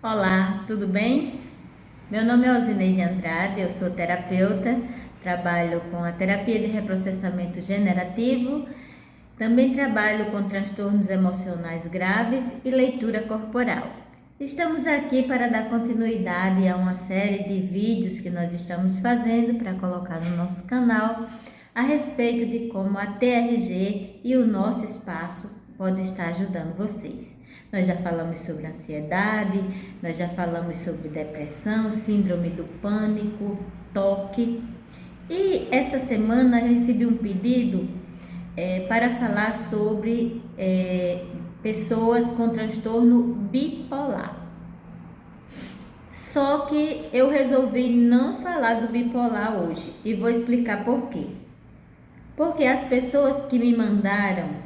Olá, tudo bem? Meu nome é Alzineide Andrade, eu sou terapeuta, trabalho com a terapia de reprocessamento generativo, também trabalho com transtornos emocionais graves e leitura corporal. Estamos aqui para dar continuidade a uma série de vídeos que nós estamos fazendo para colocar no nosso canal a respeito de como a TRG e o nosso espaço pode estar ajudando vocês. Nós já falamos sobre ansiedade, nós já falamos sobre depressão, síndrome do pânico, toque. E essa semana eu recebi um pedido para falar sobre pessoas com transtorno bipolar. Só que eu resolvi não falar do bipolar hoje e vou explicar por quê. Porque as pessoas que me mandaram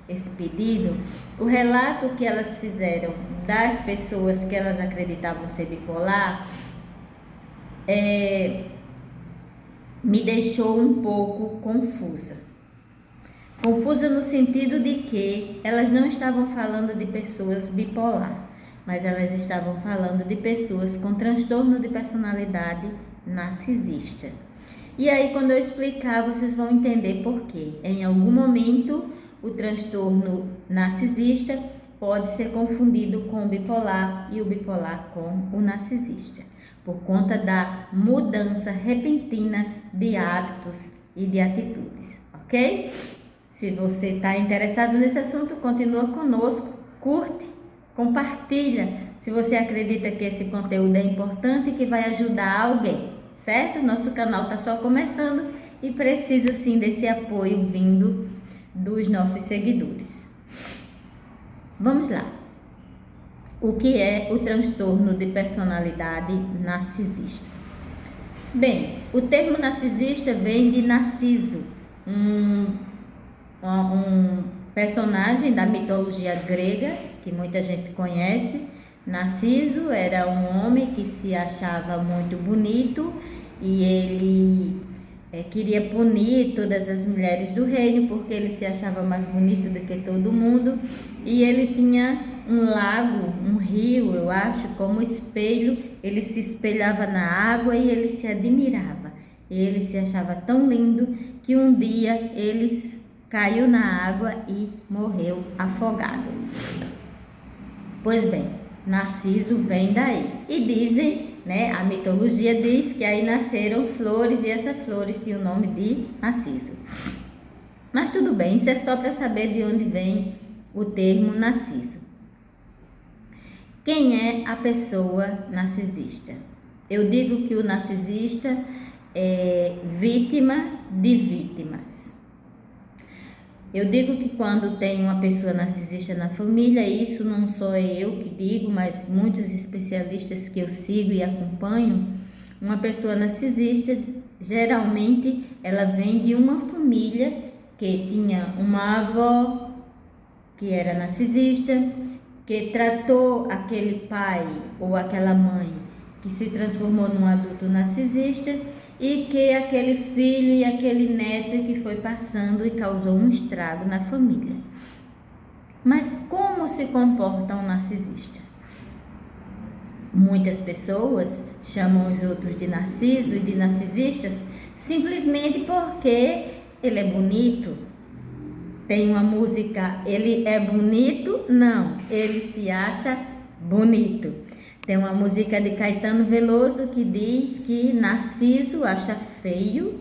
esse pedido, o relato que elas fizeram das pessoas que elas acreditavam ser bipolar, me deixou um pouco confusa. Confusa no sentido de que elas não estavam falando de pessoas bipolar, mas elas estavam falando de pessoas com transtorno de personalidade narcisista. E aí, quando eu explicar, vocês vão entender por quê. Em algum momento, o transtorno narcisista pode ser confundido com o bipolar e o bipolar com o narcisista, por conta da mudança repentina de hábitos e de atitudes, ok? Se você está interessado nesse assunto, continua conosco, curte, compartilha, se você acredita que esse conteúdo é importante e que vai ajudar alguém, certo? Nosso canal está só começando e precisa sim desse apoio vindo dos nossos seguidores. Vamos lá. O que é o transtorno de personalidade narcisista? Bem, o termo narcisista vem de Narciso, um personagem da mitologia grega que muita gente conhece. Narciso era um homem que se achava muito bonito e ele queria punir todas as mulheres do reino porque ele se achava mais bonito do que todo mundo, e ele tinha um lago, um rio, eu acho, como espelho. Ele se espelhava na água e ele se admirava. Ele se achava tão lindo que um dia ele caiu na água e morreu afogado. Pois bem, Narciso vem daí. E dizem, a mitologia diz que aí nasceram flores e essas flores tinham o nome de Narciso. Mas tudo bem, isso é só para saber de onde vem o termo Narciso. Quem é a pessoa narcisista? Eu digo que o narcisista é vítima de vítimas. Eu digo que quando tem uma pessoa narcisista na família, isso não sou eu que digo, mas muitos especialistas que eu sigo e acompanho, uma pessoa narcisista, geralmente ela vem de uma família que tinha uma avó que era narcisista, que tratou aquele pai ou aquela mãe que se transformou num adulto narcisista, e que aquele filho e aquele neto que foi passando e causou um estrago na família. Mas como se comporta um narcisista? Muitas pessoas chamam os outros de narciso e de narcisistas simplesmente porque ele é bonito. Tem uma música, ele é bonito? Não, ele se acha bonito. Tem uma música de Caetano Veloso que diz que Narciso acha feio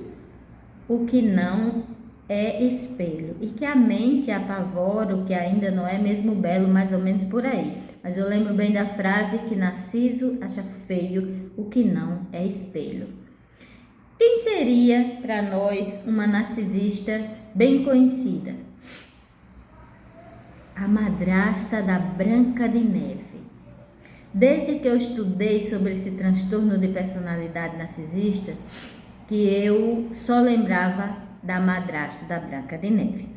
o que não é espelho, e que a mente apavora o que ainda não é mesmo belo, mais ou menos por aí. Mas eu lembro bem da frase que Narciso acha feio o que não é espelho. Quem seria para nós uma narcisista bem conhecida? A madrasta da Branca de Neve. Desde que eu estudei sobre esse transtorno de personalidade narcisista, que eu só lembrava da madrasta da Branca de Neve.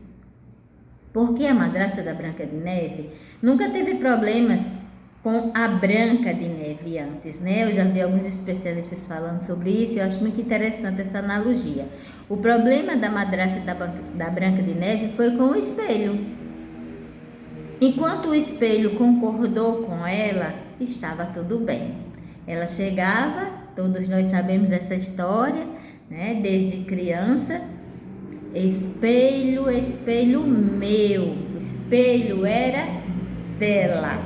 Porque a madrasta da Branca de Neve nunca teve problemas com a Branca de Neve antes, Eu já vi alguns especialistas falando sobre isso e eu acho muito interessante essa analogia. O problema da madrasta da Branca de Neve foi com o espelho. Enquanto o espelho concordou com ela, estava tudo bem. Ela chegava, todos nós sabemos dessa história, né? Desde criança. Espelho, espelho meu. O espelho era dela.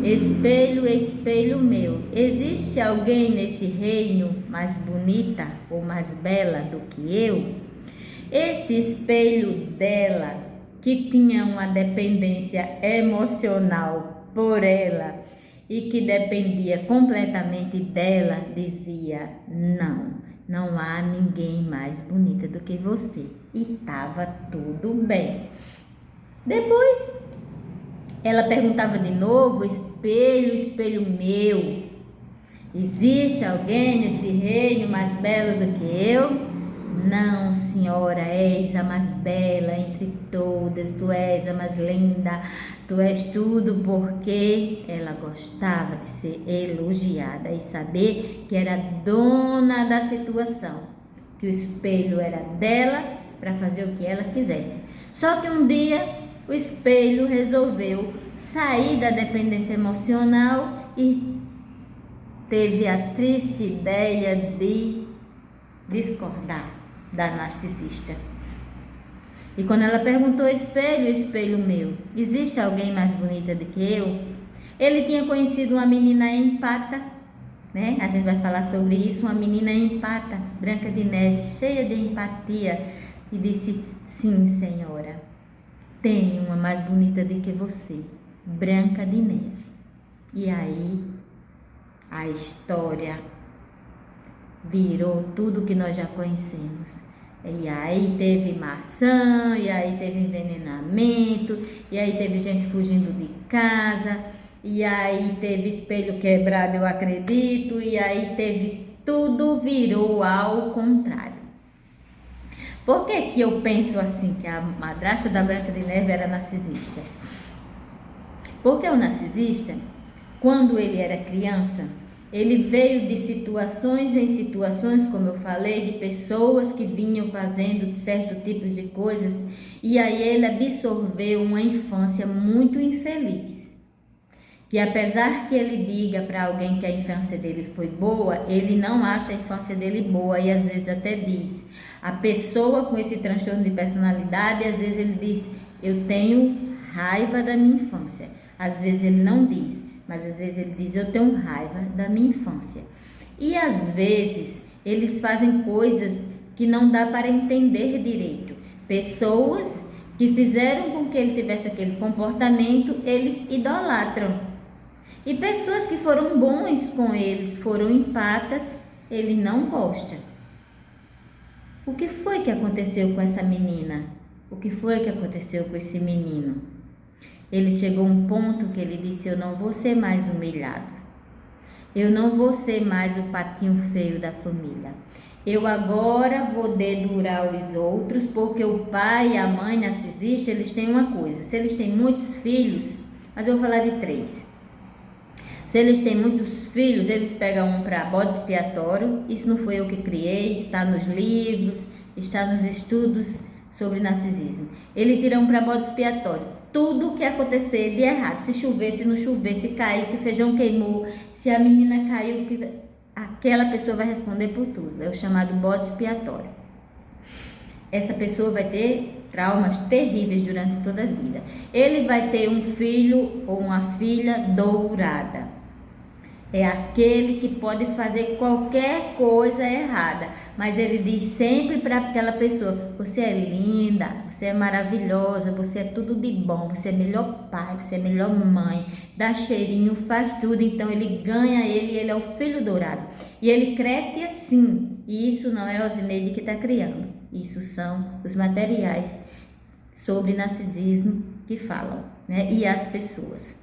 Espelho, espelho meu. Existe alguém nesse reino mais bonita ou mais bela do que eu? Esse espelho dela, que tinha uma dependência emocional por ela e que dependia completamente dela, dizia: não há ninguém mais bonita do que você. E estava tudo bem. Depois, ela perguntava de novo: espelho, espelho meu, existe alguém nesse reino mais belo do que eu? Não, senhora, és a mais bela entre todas, tu és a mais linda, tu és tudo, porque ela gostava de ser elogiada e saber que era dona da situação, que o espelho era dela para fazer o que ela quisesse. Só que um dia o espelho resolveu sair da dependência emocional e teve a triste ideia de discordar da narcisista. E quando ela perguntou: espelho, espelho meu, existe alguém mais bonita do que eu? Ele tinha conhecido uma menina empata, né? A gente vai falar sobre isso, uma menina empata, Branca de Neve, cheia de empatia, e disse: sim, senhora, tem uma mais bonita do que você, Branca de Neve. E aí a história virou tudo que nós já conhecemos. E aí teve maçã, e aí teve envenenamento, e aí teve gente fugindo de casa, e aí teve espelho quebrado, eu acredito, e aí teve tudo, virou ao contrário. Por que eu penso assim, que a madrasta da Branca de Neve era narcisista? Porque o narcisista, quando ele era criança, ele veio de situações em situações, como eu falei, de pessoas que vinham fazendo certo tipo de coisas, e aí ele absorveu uma infância muito infeliz. Que apesar que ele diga para alguém que a infância dele foi boa, ele não acha a infância dele boa, e às vezes até diz. A pessoa com esse transtorno de personalidade, às vezes ele diz: eu tenho raiva da minha infância. Às vezes ele não diz, mas às vezes ele diz: eu tenho raiva da minha infância. E às vezes eles fazem coisas que não dá para entender direito. Pessoas que fizeram com que ele tivesse aquele comportamento, eles idolatram. E pessoas que foram bons com eles, foram empatas, ele não gosta. O que foi que aconteceu com essa menina? O que foi que aconteceu com esse menino? Ele chegou a um ponto que ele disse: eu não vou ser mais humilhado. Eu não vou ser mais o patinho feio da família. Eu agora vou dedurar os outros, porque o pai e a mãe narcisista, eles têm uma coisa. Se eles têm muitos filhos, mas eu vou falar de 3. Se eles têm muitos filhos, eles pegam um para bode expiatório. Isso não foi eu que criei, está nos livros, está nos estudos sobre narcisismo. Ele tira um para bode expiatório. Tudo que acontecer de errado, se chover, se não chover, se cair, se o feijão queimou, se a menina caiu, aquela pessoa vai responder por tudo. É o chamado bode expiatório. Essa pessoa vai ter traumas terríveis durante toda a vida. Ele vai ter um filho ou uma filha dourada. É aquele que pode fazer qualquer coisa errada, mas ele diz sempre para aquela pessoa: você é linda, você é maravilhosa, você é tudo de bom, você é melhor pai, você é melhor mãe, dá cheirinho, faz tudo. Então ele ganha ele é o filho dourado. E ele cresce assim, e isso não é a Osineide que está criando, isso são os materiais sobre narcisismo que falam, né? E as pessoas.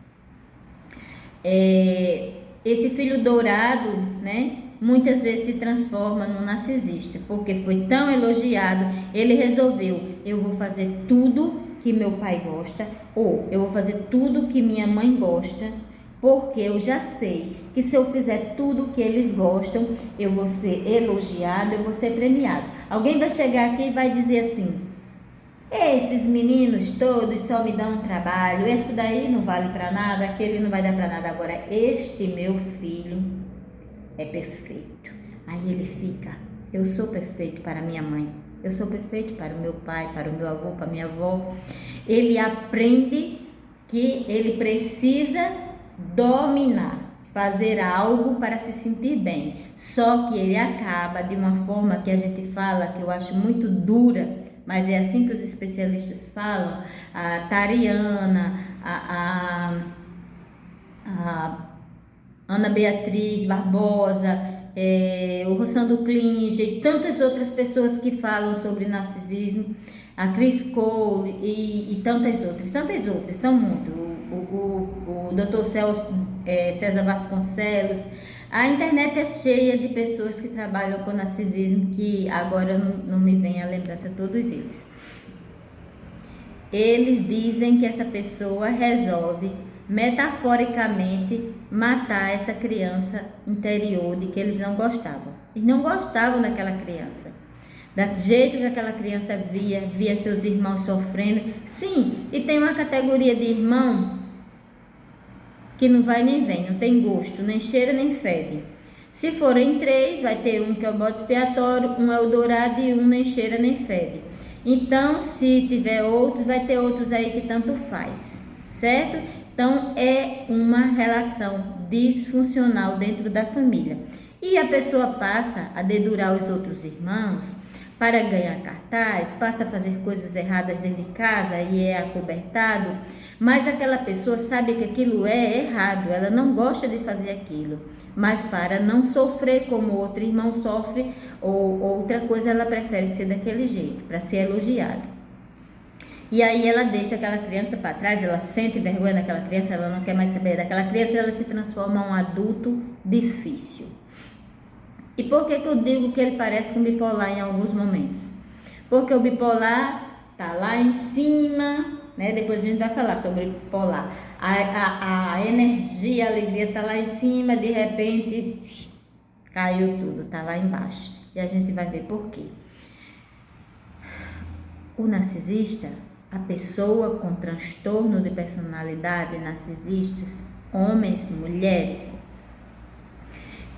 Esse filho dourado, né, muitas vezes se transforma num narcisista, porque foi tão elogiado, ele resolveu: eu vou fazer tudo que meu pai gosta, ou eu vou fazer tudo que minha mãe gosta, porque eu já sei que se eu fizer tudo que eles gostam, eu vou ser elogiado, eu vou ser premiado. Alguém vai chegar aqui e vai dizer assim: Esses meninos todos só me dão trabalho, esse daí não vale para nada, aquele não vai dar para nada. Agora, este meu filho é perfeito. Aí ele fica, eu sou perfeito para minha mãe, eu sou perfeito para o meu pai, para o meu avô, para a minha avó. Ele aprende que ele precisa dominar, fazer algo para se sentir bem. Só que ele acaba de uma forma que a gente fala, que eu acho muito dura, mas é assim que os especialistas falam, a Tariana, a Ana Beatriz Barbosa, o Rossandro Klinge e tantas outras pessoas que falam sobre narcisismo, a Chris Cole e tantas outras, são muitos. O Dr. César Vasconcelos. A internet é cheia de pessoas que trabalham com narcisismo, que agora não me vem à lembrança todos eles. Eles dizem que essa pessoa resolve metaforicamente matar essa criança interior de que eles não gostavam. Eles não gostavam daquela criança, do jeito que aquela criança via seus irmãos sofrendo. Sim, e tem uma categoria de irmão que não vai nem vem, não tem gosto, nem cheira nem fede. Se forem 3, vai ter um que é o bode expiatório, um é o dourado e um nem cheira nem fede. Então, se tiver outros, vai ter outros aí que tanto faz, certo? Então, é uma relação disfuncional dentro da família. E a pessoa passa a dedurar os outros irmãos para ganhar cartaz, passa a fazer coisas erradas dentro de casa e é acobertado, mas aquela pessoa sabe que aquilo é errado, ela não gosta de fazer aquilo, mas para não sofrer como outro irmão sofre ou outra coisa, ela prefere ser daquele jeito, para ser elogiado. E aí ela deixa aquela criança para trás, ela sente vergonha daquela criança, ela não quer mais saber daquela criança, ela se transforma em um adulto difícil. E por que eu digo que ele parece com bipolar em alguns momentos? Porque o bipolar tá lá em cima, né? Depois a gente vai falar sobre bipolar. A energia, a alegria tá lá em cima, de repente caiu tudo, tá lá embaixo. E a gente vai ver por quê. O narcisista, a pessoa com transtorno de personalidade, narcisistas, homens, mulheres,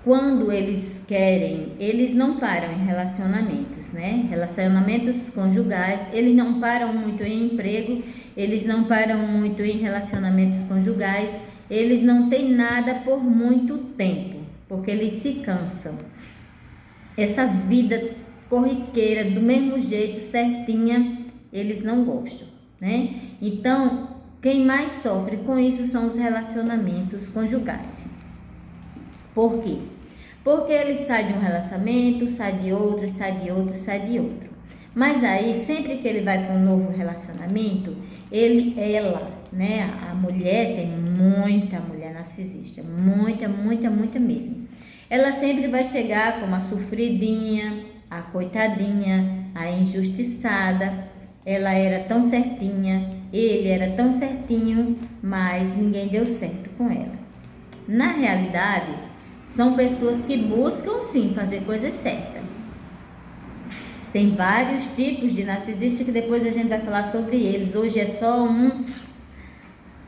quando eles querem, eles não param em relacionamentos, né? Relacionamentos conjugais, eles não param muito em emprego, eles não param muito em relacionamentos conjugais, eles não têm nada por muito tempo, porque eles se cansam. Essa vida corriqueira, do mesmo jeito, certinha, eles não gostam, né? Então, quem mais sofre com isso são os relacionamentos conjugais. Por quê? Porque ele sai de um relacionamento, sai de outro, sai de outro, sai de outro. Mas aí, sempre que ele vai para um novo relacionamento, ela, né? A mulher, tem muita mulher narcisista, muita mesmo. Ela sempre vai chegar como a sofridinha, a coitadinha, a injustiçada. Ela era tão certinha, ele era tão certinho, mas ninguém deu certo com ela. Na realidade, são pessoas que buscam sim fazer coisas certas. Tem vários tipos de narcisista que depois a gente vai falar sobre eles. Hoje é só um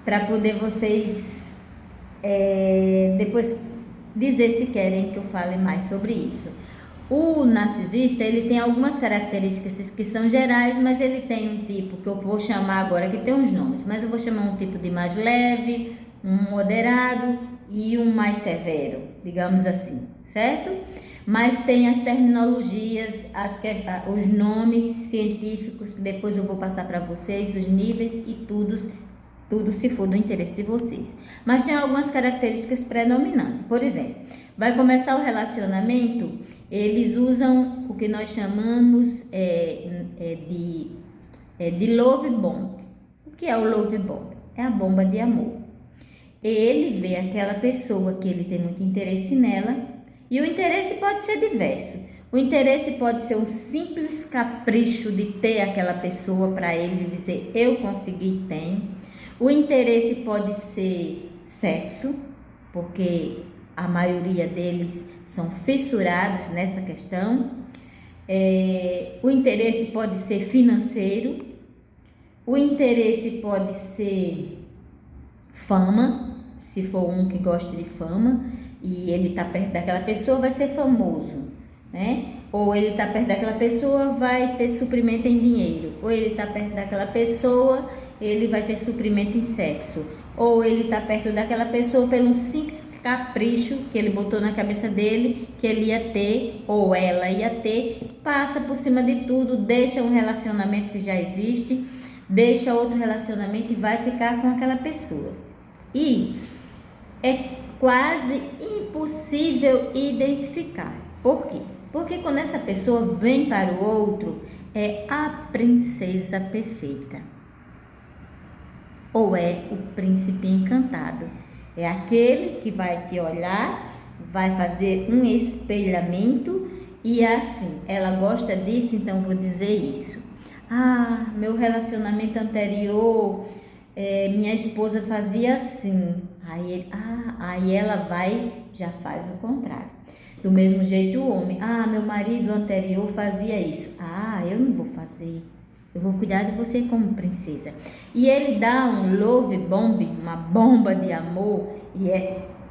para poder vocês depois dizer se querem que eu fale mais sobre isso. O narcisista, ele tem algumas características que são gerais, mas ele tem um tipo que eu vou chamar agora, que tem uns nomes, mas eu vou chamar um tipo de mais leve, um moderado e um mais severo, digamos assim, certo? Mas tem as terminologias, os nomes científicos, que depois eu vou passar para vocês, os níveis e tudo se for do interesse de vocês. Mas tem algumas características predominantes. Por exemplo, vai começar o relacionamento, eles usam o que nós chamamos de love bomb. O que é o love bomb? É a bomba de amor. Ele vê aquela pessoa que ele tem muito interesse nela, e o interesse pode ser diverso. O interesse pode ser um simples capricho de ter aquela pessoa para ele dizer, eu consegui, tem. O interesse pode ser sexo, porque a maioria deles são fissurados nessa questão. O interesse pode ser financeiro, O interesse pode ser fama, se for um que gosta de fama e ele está perto daquela pessoa, vai ser famoso, né? Ou ele está perto daquela pessoa, vai ter suprimento em dinheiro. Ou ele está perto daquela pessoa, ele vai ter suprimento em sexo. Ou ele está perto daquela pessoa pelo simples capricho que ele botou na cabeça dele, que ele ia ter, ou ela ia ter, passa por cima de tudo, deixa um relacionamento que já existe, deixa outro relacionamento e vai ficar com aquela pessoa. E é quase impossível identificar. Por quê? Porque quando essa pessoa vem para o outro, é a princesa perfeita. Ou é o príncipe encantado. É aquele que vai te olhar, vai fazer um espelhamento e assim, ela gosta disso, então vou dizer isso. Ah, meu relacionamento anterior, minha esposa fazia assim. Aí ela vai, já faz o contrário. Do mesmo jeito o homem, meu marido anterior fazia isso. Eu não vou fazer. Eu vou cuidar de você como princesa. E ele dá um love bomb, uma bomba de amor,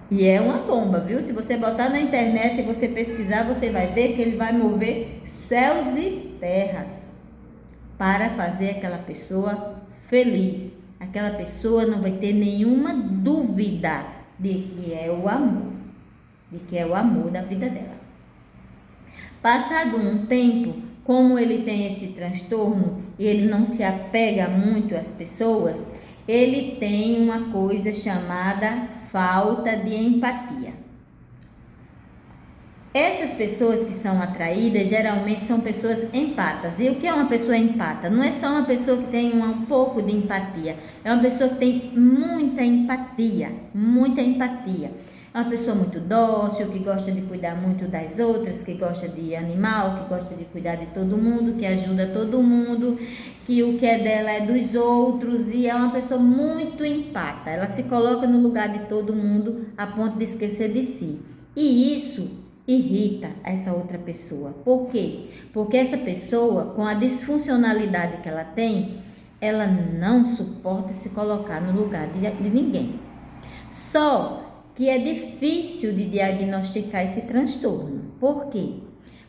e é uma bomba, viu? Se você botar na internet e você pesquisar, você vai ver que ele vai mover céus e terras para fazer aquela pessoa feliz. Aquela pessoa não vai ter nenhuma dúvida de que é o amor, da vida dela. Passado um tempo, como ele tem esse transtorno e ele não se apega muito às pessoas, ele tem uma coisa chamada falta de empatia. Essas pessoas que são atraídas geralmente são pessoas empatas. E o que é uma pessoa empata? Não é só uma pessoa que tem um pouco de empatia, é uma pessoa que tem muita empatia, muita empatia. É uma pessoa muito dócil, que gosta de cuidar muito das outras, que gosta de animal, que gosta de cuidar de todo mundo, que ajuda todo mundo, que o que é dela é dos outros, e é uma pessoa muito empata. Ela se coloca no lugar de todo mundo a ponto de esquecer de si. E isso irrita essa outra pessoa. Por quê? Porque essa pessoa, com a disfuncionalidade que ela tem, ela não suporta se colocar no lugar de ninguém. Só que é difícil de diagnosticar esse transtorno. Por quê?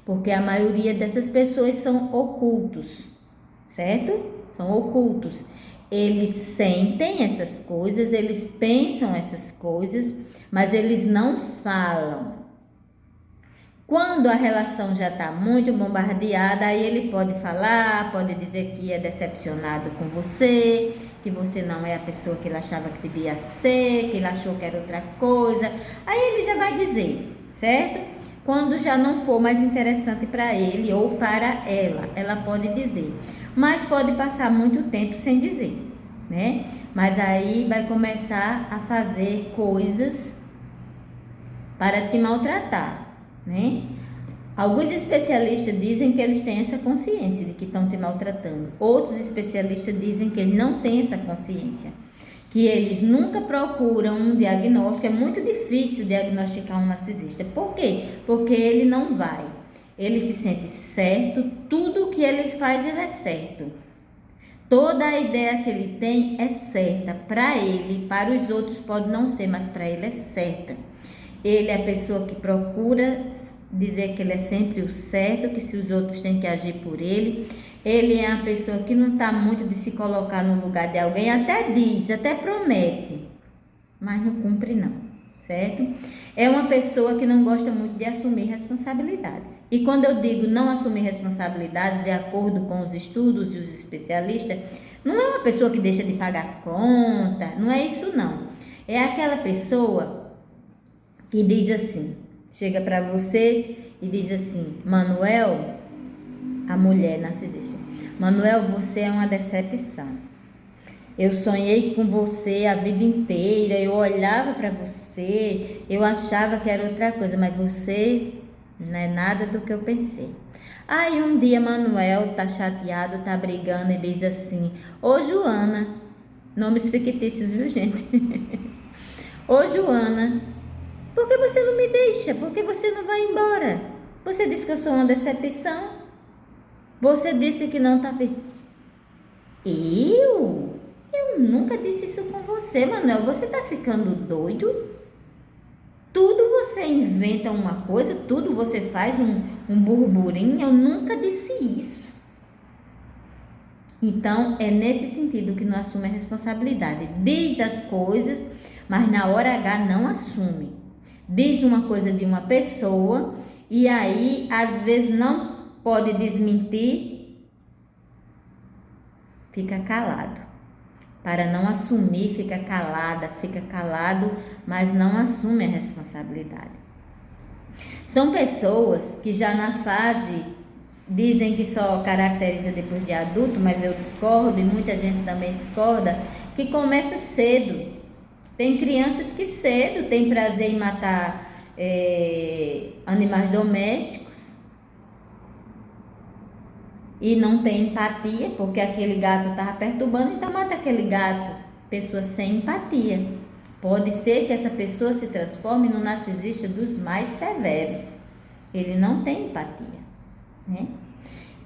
Porque a maioria dessas pessoas são ocultos, certo? São ocultos. Eles sentem essas coisas, eles pensam essas coisas, mas eles não falam. Quando a relação já está muito bombardeada, aí ele pode falar, pode dizer que é decepcionado com você, que você não é a pessoa que ele achava que devia ser, que ele achou que era outra coisa. Aí ele já vai dizer, certo? Quando já não for mais interessante para ele ou para ela pode dizer. Mas pode passar muito tempo sem dizer, né? Mas aí vai começar a fazer coisas para te maltratar, né? Alguns especialistas dizem que eles têm essa consciência de que estão te maltratando. Outros especialistas dizem que eles não têm essa consciência, que eles nunca procuram um diagnóstico. É muito difícil diagnosticar um narcisista. Por quê? Porque ele não vai. Ele se sente certo, tudo o que ele faz ele é certo. Toda a ideia que ele tem é certa. Para ele, para os outros pode não ser, mas para ele é certa. Ele é a pessoa que procura dizer que ele é sempre o certo, que se os outros têm que agir por ele. Ele é uma pessoa que não está muito de se colocar no lugar de alguém, até diz, até promete, mas não cumpre não, certo? É uma pessoa que não gosta muito de assumir responsabilidades. E quando eu digo não assumir responsabilidades, de acordo com os estudos e os especialistas, não é uma pessoa que deixa de pagar conta, não é isso não. É aquela pessoa que diz assim, chega para você e diz assim: Manuel, a mulher narcisista, Manuel, você é uma decepção. Eu sonhei com você a vida inteira, eu olhava para você, eu achava que era outra coisa, mas você não é nada do que eu pensei. Aí um dia Manuel tá chateado, tá brigando e diz assim: Ô Joana, nomes fictícios, viu gente? Ô Joana, por que você não me deixa? Por que você não vai embora? Você disse que eu sou uma decepção. Você disse que não tá bem. Eu nunca disse isso com você, Manuel. Você tá ficando doido? Tudo você inventa uma coisa, tudo você faz um burburinho. Eu nunca disse isso. Então, é nesse sentido que não assume a responsabilidade. Diz as coisas, mas na hora H não assume. Diz uma coisa de uma pessoa e aí, às vezes, não pode desmentir, fica calado. Para não assumir, fica calada, fica calado, mas não assume a responsabilidade. São pessoas que já na fase dizem que só caracteriza depois de adulto, mas eu discordo e muita gente também discorda, que começa cedo. Tem crianças que cedo têm prazer em matar animais domésticos e não tem empatia, porque aquele gato estava perturbando, então mata aquele gato. Pessoa sem empatia. Pode ser que essa pessoa se transforme no narcisista dos mais severos. Ele não tem empatia, né?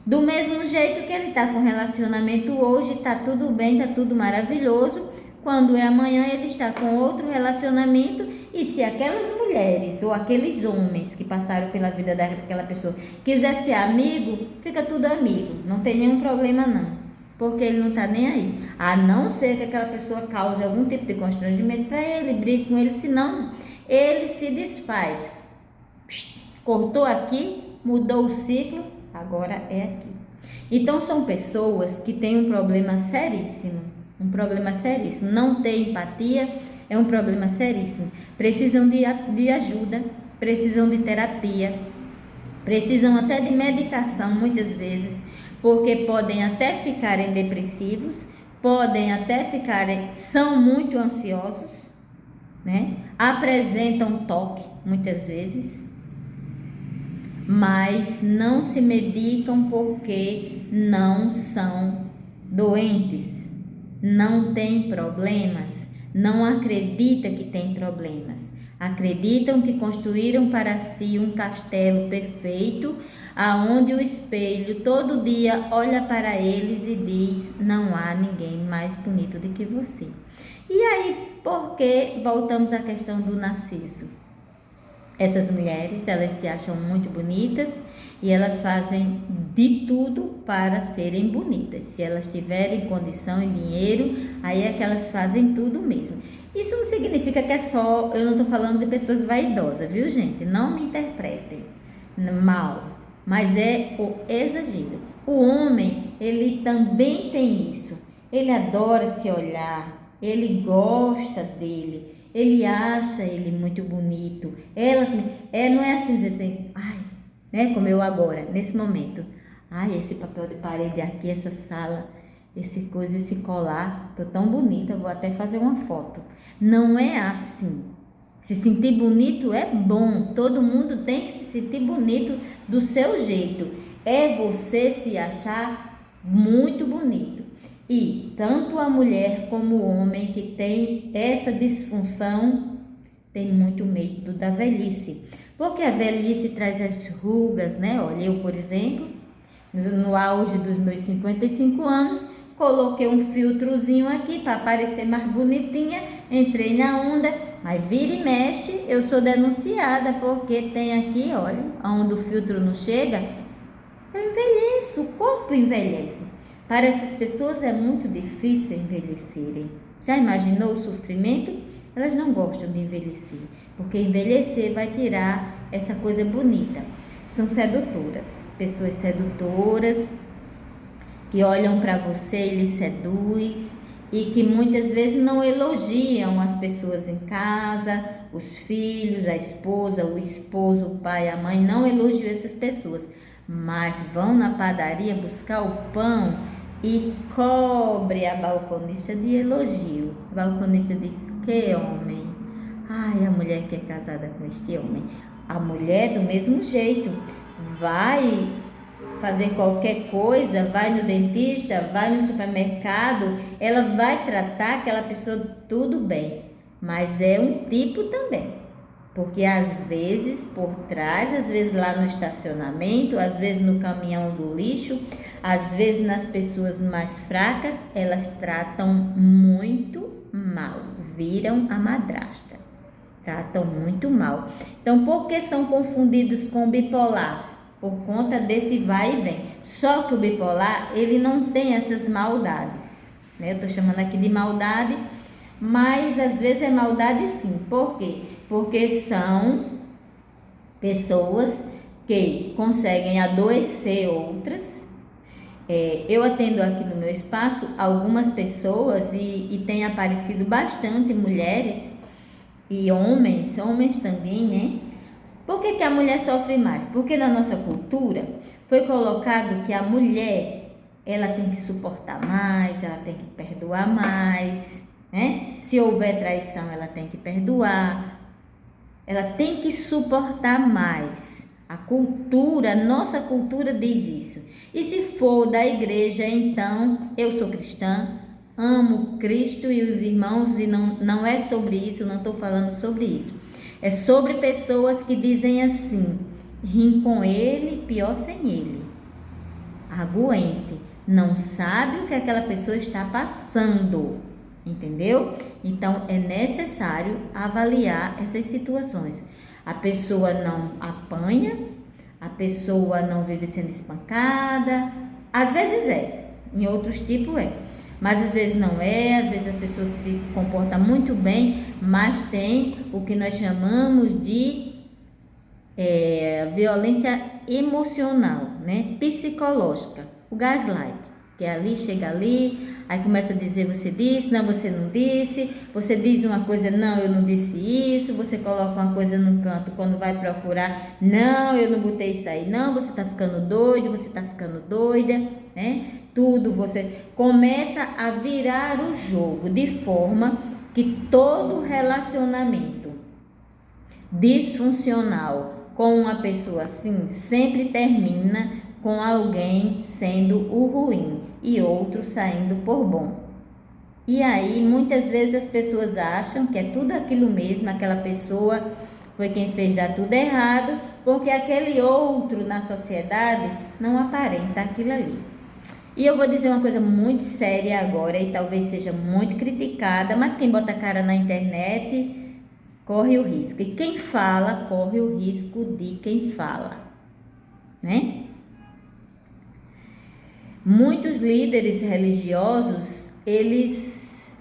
Do mesmo jeito que ele está com relacionamento hoje, está tudo bem, está tudo maravilhoso. Quando é amanhã, ele está com outro relacionamento. E se aquelas mulheres ou aqueles homens que passaram pela vida daquela pessoa quiser ser amigo, fica tudo amigo. Não tem nenhum problema não, porque ele não está nem aí. A não ser que aquela pessoa cause algum tipo de constrangimento para ele, brigue com ele, senão ele se desfaz. Cortou aqui, mudou o ciclo, agora é aqui. Então são pessoas que têm um problema seríssimo, não tem empatia, é um problema seríssimo. Precisam de ajuda, precisam de terapia, precisam até de medicação muitas vezes, porque podem até ficarem depressivos, são muito ansiosos, né? Apresentam toque muitas vezes, mas não se medicam porque não são doentes, não têm problemas, não acreditam que têm problemas, acreditam que construíram para si um castelo perfeito, aonde o espelho todo dia olha para eles e diz: não há ninguém mais bonito do que você. E aí, por que voltamos à questão do narciso? Essas mulheres, elas se acham muito bonitas e elas fazem de tudo para serem bonitas. Se elas tiverem condição e dinheiro, aí é que elas fazem tudo mesmo. Isso não significa que é só, eu não estou falando de pessoas vaidosas, viu gente? Não me interpretem mal, mas é o exagero. O homem, ele também tem isso. Ele adora se olhar, ele gosta dele. Ele acha ele muito bonito. Não é assim dizer assim, ai, né? Como eu agora, nesse momento. Ai, esse papel de parede aqui, essa sala, esse colar, tô tão bonita, vou até fazer uma foto. Não é assim. Se sentir bonito é bom. Todo mundo tem que se sentir bonito do seu jeito. É você se achar muito bonito. E tanto a mulher como o homem que tem essa disfunção tem muito medo da velhice. Porque a velhice traz as rugas, né? Olha, eu, por exemplo, no auge dos meus 55 anos, coloquei um filtrozinho aqui para parecer mais bonitinha, entrei na onda, mas vira e mexe, eu sou denunciada porque tem aqui, olha, onde o filtro não chega, eu envelheço, o corpo envelhece. Para essas pessoas é muito difícil envelhecerem. Já imaginou o sofrimento? Elas não gostam de envelhecer, porque envelhecer vai tirar essa coisa bonita. São sedutoras, pessoas sedutoras, que olham para você e lhe seduz, e que muitas vezes não elogiam as pessoas em casa, os filhos, a esposa, o esposo, o pai, a mãe, não elogiam essas pessoas, mas vão na padaria buscar o pão e cobre a balconista de elogio. A balconista diz: que homem! Ai, a mulher que é casada com este homem. A mulher do mesmo jeito, vai fazer qualquer coisa, vai no dentista, vai no supermercado, ela vai tratar aquela pessoa tudo bem, mas é um tipo também. Porque às vezes por trás, às vezes lá no estacionamento, às vezes no caminhão do lixo, às vezes nas pessoas mais fracas, elas tratam muito mal, viram a madrasta, tratam muito mal. Então, por que são confundidos com o bipolar? Por conta desse vai e vem. Só que o bipolar, ele não tem essas maldades, né? Eu tô chamando aqui de maldade, mas às vezes é maldade sim. Por quê? Porque são pessoas que conseguem adoecer outras. Eu atendo aqui no meu espaço algumas pessoas e tem aparecido bastante mulheres e homens também, né? Por que a mulher sofre mais? Porque na nossa cultura foi colocado que a mulher, ela tem que suportar mais, ela tem que perdoar mais, né? Se houver traição, ela tem que perdoar, ela tem que suportar mais. A cultura, nossa cultura diz isso. E se for da igreja, então, eu sou cristã, amo Cristo e os irmãos, e não é sobre isso, não estou falando sobre isso. É sobre pessoas que dizem assim: rim com ele, pior sem ele. Aguente, não sabe o que aquela pessoa está passando, entendeu? Então é necessário avaliar essas situações. A pessoa não apanha, a pessoa não vive sendo espancada, às vezes é, em outros tipos é. Mas às vezes não é, às vezes a pessoa se comporta muito bem, mas tem o que nós chamamos de violência emocional, né? Psicológica, o gaslight, que é ali, chega ali, aí começa a dizer: você disse, não, você não disse, você diz uma coisa, não, eu não disse isso, você coloca uma coisa no canto, quando vai procurar, não, eu não botei isso aí, não, você tá ficando doido, você tá ficando doida, né? Tudo você começa a virar o jogo, de forma que todo relacionamento disfuncional com uma pessoa assim sempre termina com alguém sendo o ruim e outro saindo por bom. E aí muitas vezes as pessoas acham que é tudo aquilo mesmo, aquela pessoa foi quem fez dar tudo errado, porque aquele outro na sociedade não aparenta aquilo ali. E eu vou dizer uma coisa muito séria agora, e talvez seja muito criticada, mas quem bota a cara na internet corre o risco. E quem fala, corre o risco de quem fala, né? Muitos líderes religiosos, eles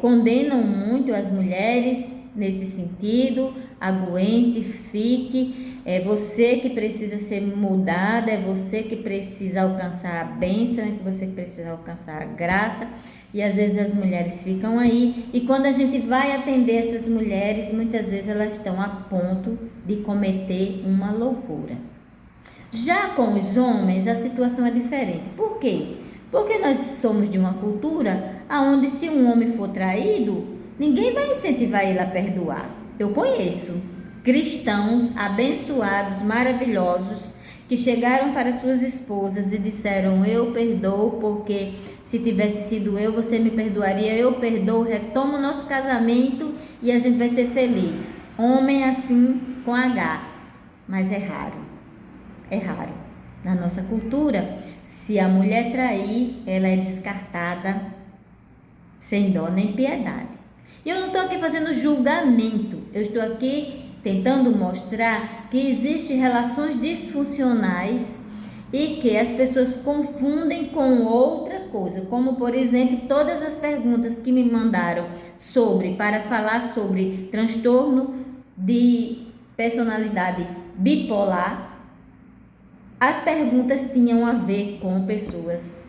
condenam muito as mulheres nesse sentido: aguente, fique. É você que precisa ser mudada, é você que precisa alcançar a bênção, é você que precisa alcançar a graça. E às vezes as mulheres ficam aí, e quando a gente vai atender essas mulheres, muitas vezes elas estão a ponto de cometer uma loucura. Já com os homens, a situação é diferente. Por quê? Porque nós somos de uma cultura onde, se um homem for traído, ninguém vai incentivar ele a perdoar. Eu conheço cristãos abençoados, maravilhosos, que chegaram para suas esposas e disseram: eu perdoo, porque se tivesse sido eu, você me perdoaria, eu perdoo, retomo o nosso casamento e a gente vai ser feliz. Homem assim, com H. Mas é raro. É raro. Na nossa cultura, se a mulher trair, ela é descartada sem dó nem piedade. E eu não estou aqui fazendo julgamento, eu estou aqui tentando mostrar que existem relações disfuncionais e que as pessoas confundem com outra coisa, como por exemplo, todas as perguntas que me mandaram para falar sobre transtorno de personalidade bipolar. As perguntas tinham a ver com pessoas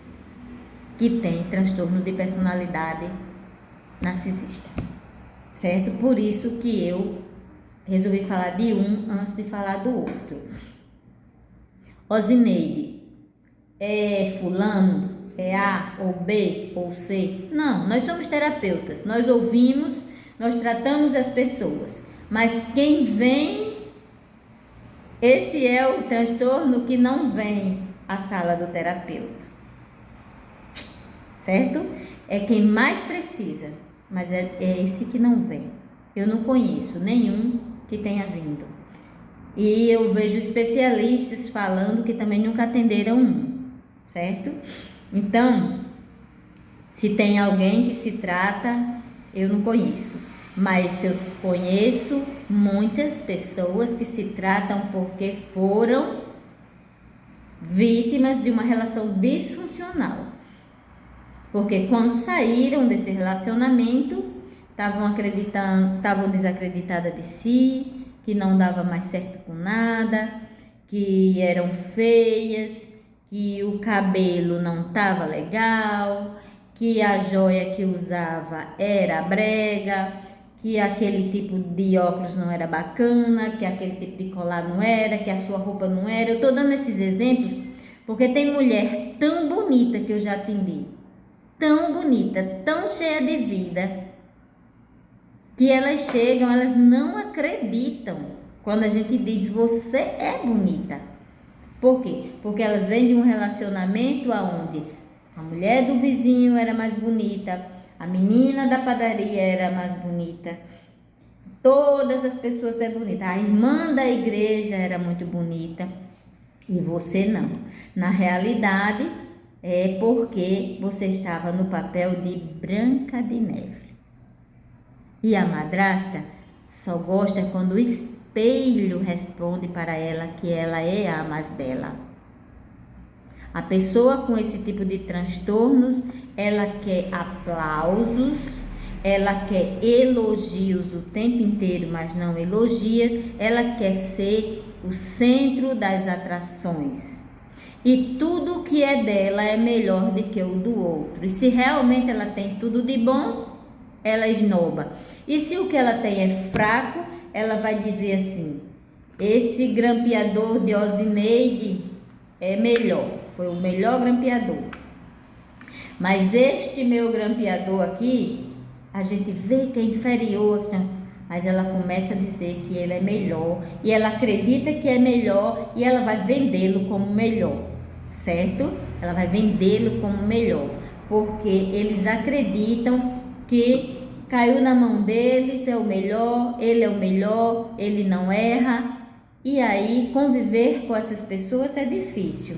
que têm transtorno de personalidade narcisista, certo? Por isso que eu resolvi falar de um antes de falar do outro. Osineide, é fulano? É A ou B ou C? Não, nós somos terapeutas, nós ouvimos, nós tratamos as pessoas, mas quem vem, esse é o transtorno que não vem à sala do terapeuta, certo? É quem mais precisa, mas é esse que não vem. Eu não conheço nenhum que tenha vindo. E eu vejo especialistas falando que também nunca atenderam um, certo? Então, se tem alguém que se trata, eu não conheço. Mas eu conheço muitas pessoas que se tratam porque foram vítimas de uma relação disfuncional. Porque quando saíram desse relacionamento, estavam desacreditadas de si, que não dava mais certo com nada, que eram feias, que o cabelo não estava legal, que a joia que usava era brega, que aquele tipo de óculos não era bacana, que aquele tipo de colar não era, que a sua roupa não era. Eu estou dando esses exemplos porque tem mulher tão bonita que eu já atendi, tão bonita, tão cheia de vida, que elas chegam, elas não acreditam quando a gente diz você é bonita. Por quê? Porque elas vêm de um relacionamento onde a mulher do vizinho era mais bonita, a menina da padaria era mais bonita, todas as pessoas eram bonitas, a irmã da igreja era muito bonita e você não. Na realidade, é porque você estava no papel de Branca de Neve. E a madrasta só gosta quando o espelho responde para ela que ela é a mais bela. A pessoa com esse tipo de transtornos, ela quer aplausos, ela quer elogios o tempo inteiro, mas não elogias, ela quer ser o centro das atrações. E tudo que é dela é melhor do que o do outro. E se realmente ela tem tudo de bom, ela esnoba. E se o que ela tem é fraco, ela vai dizer assim: esse grampeador de Osineide é melhor, foi o melhor grampeador. Mas este meu grampeador aqui, a gente vê que é inferior, mas ela começa a dizer que ele é melhor, e ela acredita que é melhor, e ela vai vendê-lo como melhor, certo? Ela vai vendê-lo como melhor, porque eles acreditam que caiu na mão deles, é o melhor, ele não erra. E aí conviver com essas pessoas é difícil.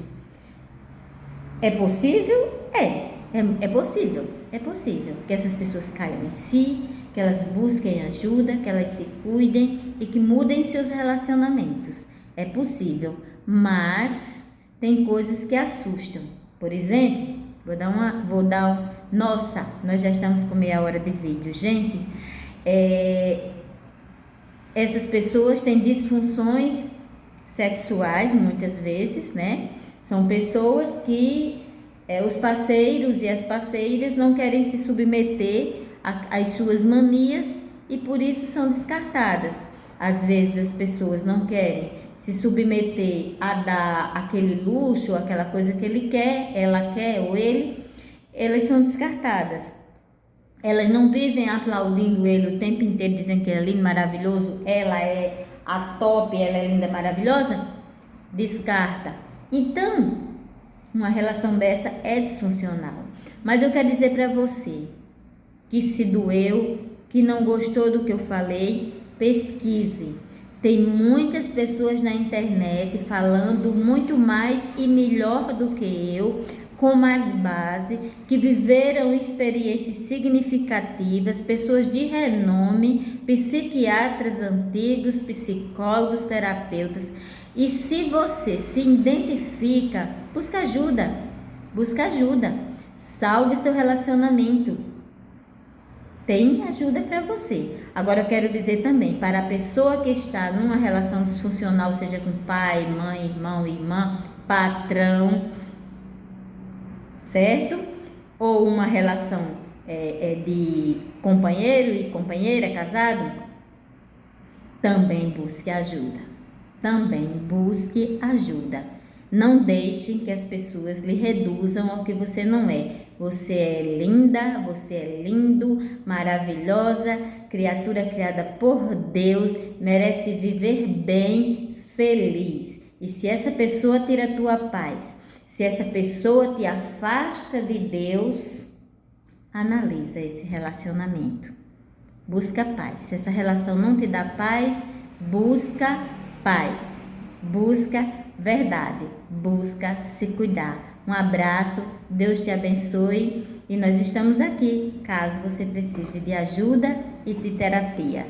É possível? É possível. É possível que essas pessoas caiam em si, que elas busquem ajuda, que elas se cuidem e que mudem seus relacionamentos. É possível, mas tem coisas que assustam. Por exemplo, nossa, nós já estamos com meia hora de vídeo, gente. Essas pessoas têm disfunções sexuais muitas vezes, né? São pessoas que os parceiros e as parceiras não querem se submeter às suas manias e por isso são descartadas. Às vezes as pessoas não querem se submeter a dar aquele luxo, aquela coisa que ele quer, ela quer ou ele, elas são descartadas. Elas não vivem aplaudindo ele o tempo inteiro, dizendo que ele é lindo, maravilhoso, ela é a top, ela é linda, maravilhosa, descarta. Então, uma relação dessa é disfuncional. Mas eu quero dizer para você que se doeu, que não gostou do que eu falei, pesquise. Tem muitas pessoas na internet falando muito mais e melhor do que eu, com mais base, que viveram experiências significativas, pessoas de renome, psiquiatras antigos, psicólogos, terapeutas. E se você se identifica, busca ajuda, salve seu relacionamento. Tem ajuda para você. Agora eu quero dizer também, para a pessoa que está numa relação disfuncional, seja com pai, mãe, irmão, irmã, patrão, certo? Ou uma relação de companheiro e companheira, casado, também busque ajuda. Não deixe que as pessoas lhe reduzam ao que você não é. Você é linda, você é lindo, maravilhosa, criatura criada por Deus, merece viver bem, feliz. E se essa pessoa tira a tua paz, se essa pessoa te afasta de Deus, analisa esse relacionamento. Busca paz. Se essa relação não te dá paz, busca paz, busca verdade, busca se cuidar. Um abraço, Deus te abençoe e nós estamos aqui caso você precise de ajuda e de terapia.